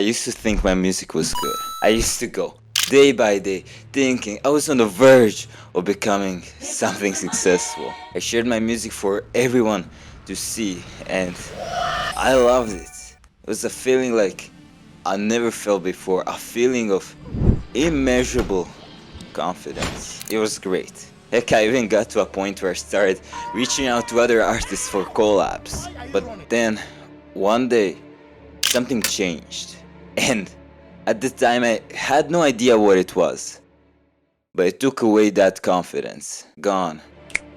I used to think my music was good. I used to go day by day thinking I was on the verge of becoming something successful. I shared my music for everyone to see and I loved it. It was a feeling like I never felt before, a feeling of immeasurable confidence. It was great. Heck, I even got to a point where I started reaching out to other artists for collabs. But then, one day, something changed. And at the time, I had no idea what it was. But it took away that confidence. Gone.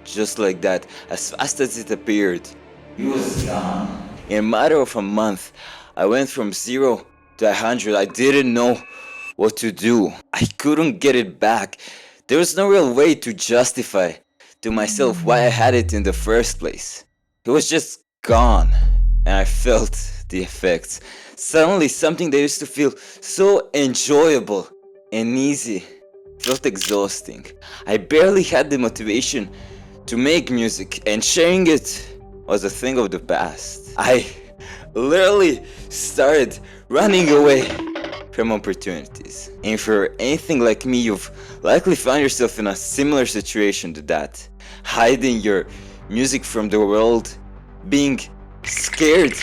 Just like that, as fast as it appeared, it was gone. In a matter of a month, I went from 0 to 100. I didn't know what to do. I couldn't get it back. There was no real way to justify to myself why I had it in the first place. It was just gone, and I felt the effects. Suddenly, something that used to feel so enjoyable and easy felt exhausting. I barely had the motivation to make music, and sharing it was a thing of the past. I literally started running away from opportunities. And if you're anything like me, you've likely found yourself in a similar situation to that. Hiding your music from the world, being scared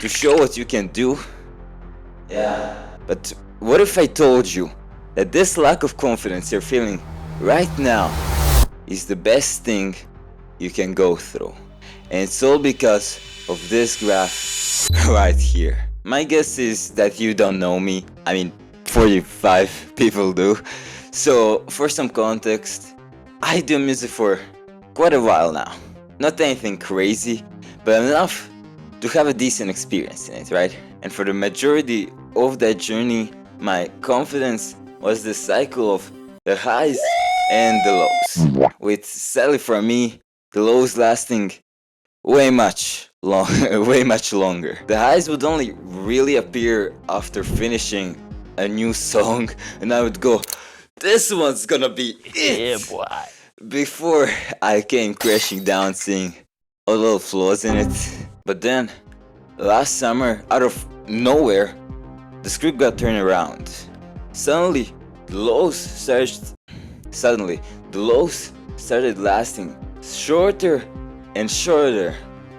to show what you can do. Yeah. But what if I told you that this lack of confidence you're feeling right now is the best thing you can go through? And it's all because of this graph right here. My guess is that you don't know me. I mean, 45 people do. So, for some context, I do music for quite a while now. Not anything crazy, but enough to have a decent experience in it, right? And for the majority of that journey, my confidence was the cycle of the highs and the lows. With, sadly for me, the lows lasting way much longer. The highs would only really appear after finishing a new song, and I would go, this one's gonna be it! Yeah, boy. Before I came crashing down seeing all the little flaws in it. But then, last summer, out of nowhere, the script got turned around. Suddenly, the lows started lasting shorter and shorter,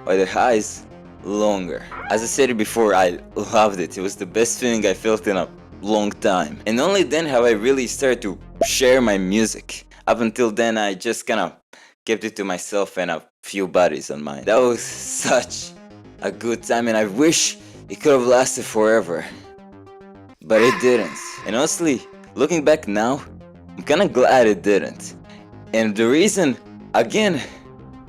while the highs longer. As I said it before, I loved it. It was the best feeling I felt in a long time. And only then have I really started to share my music. Up until then, I just kinda kept it to myself and a few buddies on mine. That was such a good time, and I wish it could have lasted forever. But it didn't. And honestly, looking back now, I'm kinda glad it didn't. And the reason, again,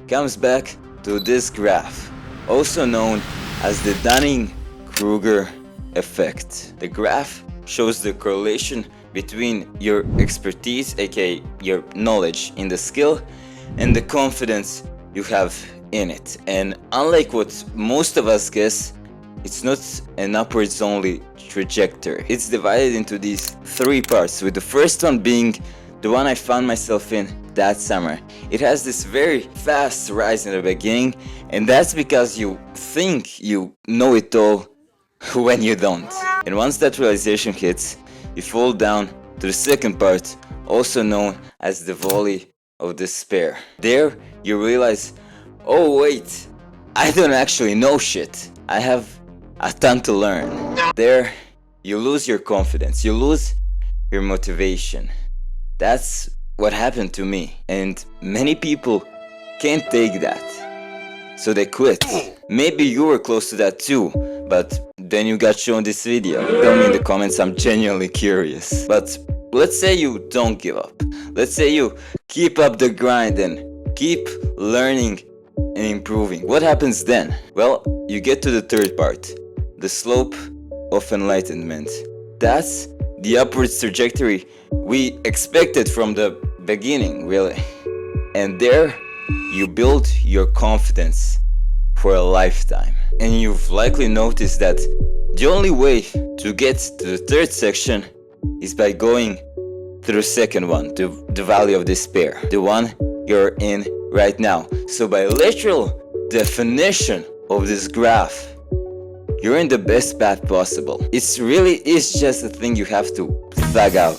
comes back to this graph, also known as the Dunning Krueger effect. The graph shows the correlation between your expertise, aka your knowledge in the skill, and the confidence you have in it. And unlike what most of us guess, it's not an upwards only trajectory. It's divided into these three parts, with the first one being the one I found myself in that summer. It has this very fast rise in the beginning, and that's because you think you know it all when you don't. And once that realization hits, you fall down to the second part, also known as the valley of despair. There, you realize, oh wait, I don't actually know shit. I have a ton to learn. There, you lose your confidence, you lose your motivation. That's what happened to me, and many people can't take that, so they quit. Maybe you were close to that too, but then you got shown this video. Tell me in the comments, I'm genuinely curious. But let's say you don't give up. Let's say you keep up the grind and keep learning and improving. What happens then? Well, you get to the third part, the slope of enlightenment. That's the upwards trajectory we expected from the beginning, really. And there, you build your confidence for a lifetime. And you've likely noticed that the only way to get to the third section is by going through the second one, to the valley of despair, the one you're in right now. So by literal definition of this graph, you're in the best path possible. It's really is just a thing you have to thug out,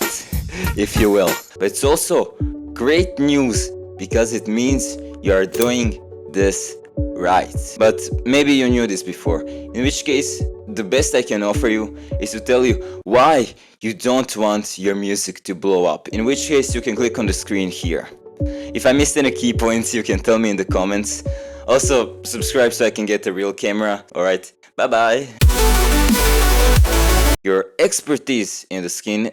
if you will. But it's also great news because it means you are doing this right. But maybe you knew this before, in which case the best I can offer you is to tell you why you don't want your music to blow up, in which case you can click on the screen here. If I missed any key points, you can tell me in the comments. Also, subscribe so I can get a real camera. Alright, bye bye. Your expertise in the skin